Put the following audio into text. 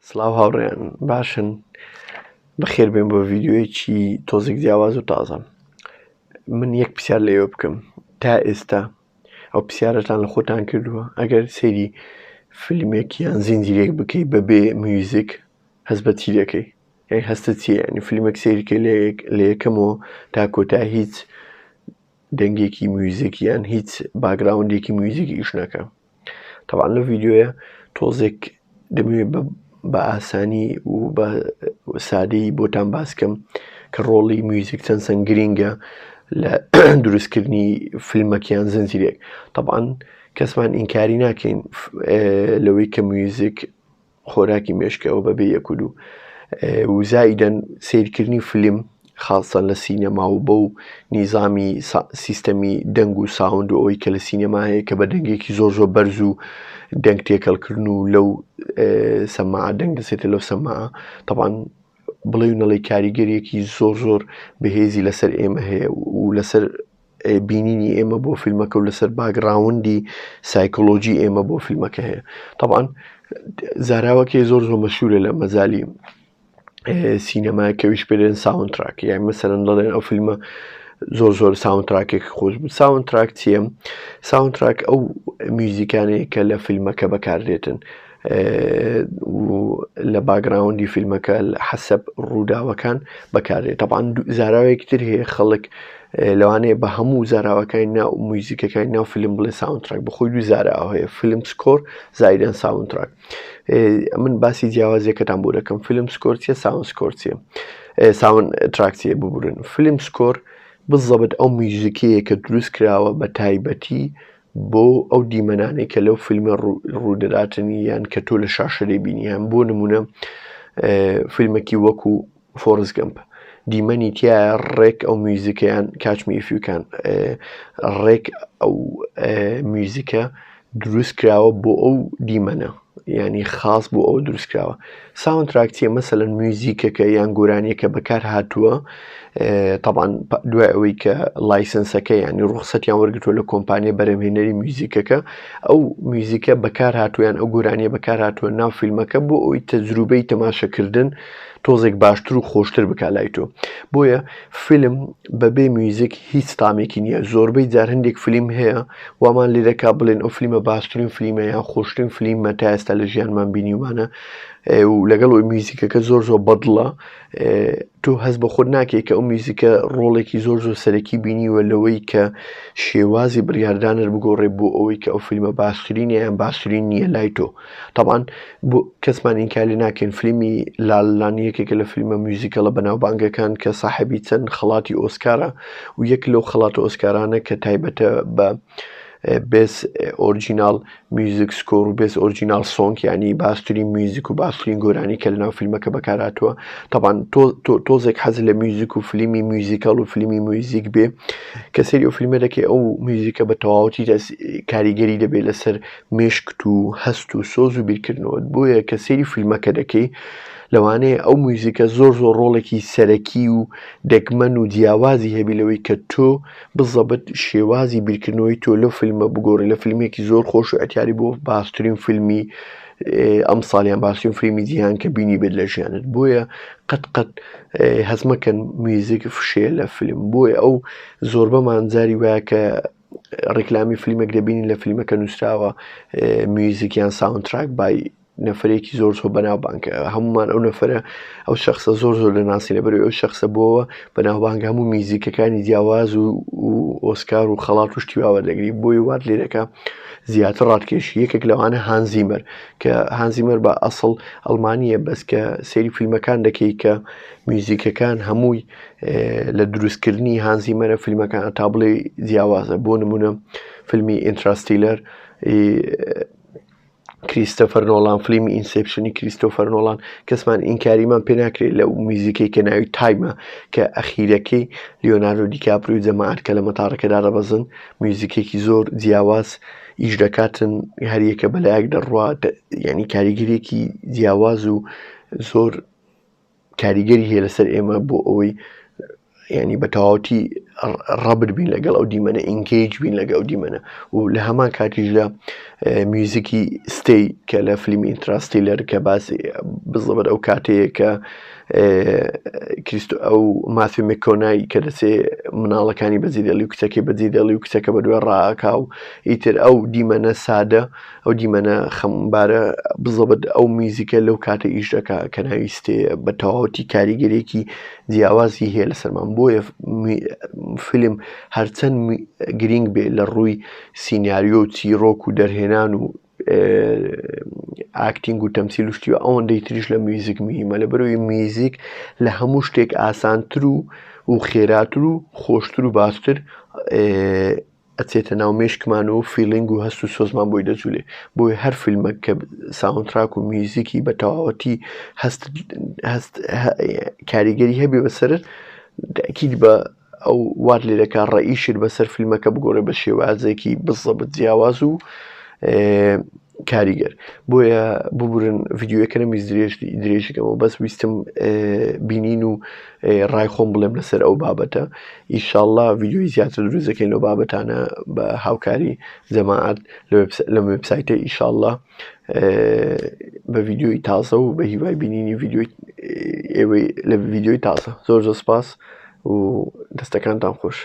سڵاو هاوڕێیان باشن بەخێر بێن بۆ ڤیدیۆیەکی تۆزێک جیاواز و تازە. من یەک پرسیار لە ئێوە بکەم، تا ئێستا ئەو پرسیارەتان لە خۆتان کردووە ئەگەر سەیری فیلمێک یان زنجیرێک بکەی بەبێ میوزیک هەست بە چی دەکەی؟ یعنی هەستت چییە؟ یعنی فیلمێک سەیرکەی لە یەکەمەوە تا کۆتا هیچ دەنگێکی میوزیک یان هیچ باگراوندێکی میوزیکی ئیش نەکە. تەبعاً لەو ڤیدیۆیە تۆزێک دەمەوێت بە ئاسانی و بە سادەیی بۆتان باس بکەم کە ڕۆڵی میوزیک چەند گرنگە لە دروستکردنی فیلمێک یان زنجیرێک. تەبعاً کەسمان ئینکاری ناکەین لەوەی کە میوزیک خۆراکی مێشکەوە بەبێ یەک و دوو و زائیدەن سیرکردنی فیلم خاصەن لە سینەما و بەو نیزامی سیستەمی دەنگ و ساوند و ئەوەی کە لە سینەما هەیە کە بە دەنگێکی زۆر بەرز و دەنگ تێکەڵکردن و لەو سەماعە دەنگ دەچێتە لەو سەماعە. تەبعاً بڵێ و نەڵێ کاریگەریەکی زۆر بەهێزی لەسەر ئێمە هەیە و لەسەر بینینی ئێمە بۆ فیلمەکە و لەسەر باگراوندی سایکۆلۆجی ئێمە بۆ فیلمەکە هەیە. تەبعاً زاراوەکەی زۆر مەشهورە لە مەجالی سینەمای کەویش پێدەن ساوند تراک، یان مەسەلەن دەڵێن ئەو فیلمە زۆر ساوند تراکێک خۆش بوو. ساوند تراک چییە؟ ساوند تراک ئەو میوزیکانەیە کە لە فیلمەکە بەکاردێتن و لە باگراوندی فیلمەکە حەسەب ڕووداوەکان بەکاردێت. تەبعاً زاراوەیەکی تر هەیە خەڵک لەوانەیە بە هەموو زاراوەکانی ناو میوزیکەکانی ناو فیلم بڵێ ساوند تراک، بەخۆی دوو زاراوە هەیە، فیلم سکۆر زائیدەن ساوند تراک. من باسی جیاوازیەکەتان بۆ دەکەم. فیلم سکۆر چییە؟ ساوند سکۆر چییە؟ ساوند تراک چییە؟ ببورن. فیلم سکۆر بزەبت ئەو میوزیکەیە کە دروست کراوە بە تایبەتی بۆ ئەو دیمەنانەی کە لەو فیلمە ڕوودەداتنی یان کە تۆ لە شاشە دەبینی. یان بۆ نمونە فیلمێکی وەکو فۆرست گەمپ دیمەنی تایە ڕێک ئەو میوزیکەیان کاتچ می ئیف یو کان ڕێک ئەو میوزیکە دروست کراوە بۆ ئەو دیمەنە، ینی خاص بۆ ئەو دروست کراوە. ساوند تراک چییە؟ مەسەلەن میوزیکەکە یان گۆرانیەکە بەکار هاتووە تەبعاً دوای ئەوەی کە لایسنسەکە ینی ڕوخسەتیان وەرگرتووە لە کۆمپانیای بەرهەمهێنەری میوزیکەکە، ئەو میوزیکە بەکار هاتووە یان ئەو گۆرانیە بەکار هاتووە ناو فیلمەکە بۆ ئەوەی تەجروبەی تەماشاکردن تۆزێک باشتر و خۆشتر بکات لای تۆ. بۆیە فیلم بەبێ میوزیک هیچ تامێکی نییە. زۆربەی جار هەندێک فیلم هەیە وامان لێ دەکا بڵێن ئەو فیلمە باشترین فیلمە یان خۆشترین فیلمە تا ئێستا لە ژیانمان بینیومانە و لەگەڵ ئەوی میوزیکەکە زۆر بەدڵە تۆ هەست بە خۆت ناکەی کە ئەو میوزیکە ڕۆڵێکی زۆر سەرەکی بینیوە لەوەی کە شێوازی بڕیاردانت بگۆڕێ بۆ ئەوەی کە ئەو فیلمە باشترینە یان باشترین نییە لای تۆ. تەبعاً بۆ کەسمان ئینکاری ناکەین فیلمی لاڵان یەکێکە لە فیلمە میوزیکەڵە بەناوبانگەکان کە ساحەبی چەند خەڵاتی ئۆسکارە و یەک لەو خەڵاتە ئۆسکارانە کە تایبەتە بە بێس ئۆریجینال میوزیکسکۆر و بێس ئۆریجینال سۆنگ، ینی باشترین میوزیک و باشترین گۆرانی کە لەناو فیلمەکە بەکارهاتووە. تەبعاً تۆزێک حەز لە میوزیک و فیلمی میوزیکەڵ و فیلمی میوزیک بێ کە سەیری ئەو فیلمە دەکەی ئەو میوزیکە بە تەواوەتی کاریگەری دەبێت لەسەر مێشکت و هەست و سۆز و بیرکردنەوە. بۆیە کە سەیری فیلمەکە دەکەی لەوانەیە ئەو میوزیکە زۆر ڕۆڵێکی سەرەکی و دەگمەن و جیاوازی هەبی لەوەی کە تۆ بزەبت شێوازی بیرکردنەوەی تۆ لەو فیلمە بگۆڕی لە فیلمێکی زۆر خۆش و ئەتیاری بۆ باشترین فیلمی ئەم ساڵیان باشترین فیلمی جیهان کە بینی بێت لە ژیانت. بۆیە قەت هەست مەکەن میوزیک فشێ لە فیلم. بۆیە ئەو زۆربەمان جاری وایە کە ڕێکلامی فیلمێک دەبینی لە فیلمەکە نووسراوە میوزیکیان ساوند تراک بای نەفرێکی زۆر بەناوبانگە. هەمومان ئەو نەفرە ئەو شەخصە زۆر دەناسی لەبەرەوەی ئەو شەخصە بۆەوە بەناوبانگ هەموو میوزیکەکانی جیاواز و ئۆسکار و خەڵات و شتی وەردەگری. بۆی وات لێ دەکا زیاتر ڕادکێشی. یەکێک لەوانە هانزیمەر کە هانزیمەر بە ئەسڵ ئەڵمانیە بەس کە سەیری فیلمەکان دەکەی کە میوزیکەکان هەمووی لە دروستکردنی هانزیمەرە فیلمەکان تا بڵێ جیاوازە. بۆ نمونە فیلمی ئینترستیلەر کریستۆفەر نۆڵان، فیلمی ئینسێپشنی کریستۆفەر نۆڵان کەسمان ئینکاریمان پێ ناکرێت لەو میوزیکەی کە ناوی تایمە کە ئەخیرەکەی لیۆناردۆ دیکاپریۆ جەماعەت کە لە مەتاڕەکەدا دەبەزن میوزیکێکی زۆر جیاواز ئیش دەکاتن، هەریەکە بەلایەک دەڕوات، ینی کاریگەریەکی جیاواز و زۆر کاریگەری هەیە لەسەر ئێمە بۆ ئەوەی ینی بە تەواوەتی ڕەبر بین لەگەڵ ئەو دیمەنە، ئینگیج بین لەگەڵ ئەو دیمەنە. و لە هەمان کاتیشدا میوزیکی ستەی کە لە فیلمی ئینترستیلەر کە باسی بزڵبەر ئەو کاتەیە کە ئەو ماثیو مێکۆنای کە دەچێ مناڵەکانی بەجێ دێڵی و کچەکەی بەجێ دێڵی و کچەکە بەدوێ ڕائەکا و ئیتر ئەو دیمەنە سادە، ئەو دیمەنە خەمبارە بزڵبەر ئەو میوزیکە لەو کاتە ئیش دەکا کە ناوی ستەیە بە تەواوەتی کاریگەرێکی جیاوازی هەیە لەسەرمان. بۆیە فیلم هەرچەند گرنگ بێ لە ڕووی سیناریۆ و چیرۆک و دەرهێنان و ئاکتینگ و تەمسیل و شتیوە، ئەوەندەی تریش لە میوزیک مهمە، لەبەرەوەی میوزیک لە هەموو شتێک ئاسانتر و خێراتر و خۆشتر و باشتر ئەچێتە ناو مێشکمانەوە، فیلینگ و هەست و سۆزمان بۆی دەجوولێ. بۆیە هەر فیلمێک کە ساوندتراک و میوزیکی بە تەواوەتی کاریگەری هەبێ بەسەر، تاکید بە ئەو وات لێ دەکا ڕەئیشت بەسەر فیلمەکە بگۆڕێ بە شێوازێکی بزڵبت جیاواز و کاریگەر. بۆیە ببورن ڤیدیۆیەکە نەمیست درێژەکەمەوە، بەس ویستم بینین و ڕای خۆم بڵێم لەسەر ئەو بابەتە. ئیشاڵڵا ڤیدیۆی زیاتر دروست دەکەین لەو بابەتانە بە هاوکاری جەماعەت لەم وێبسایتە. ئیشاڵڵا بە ڤیدیۆی تازە و بە هیوای بینینی ئێوەی لە ڤیدیۆی تازە. زۆر سوپاس و دەستەکانتان خۆش.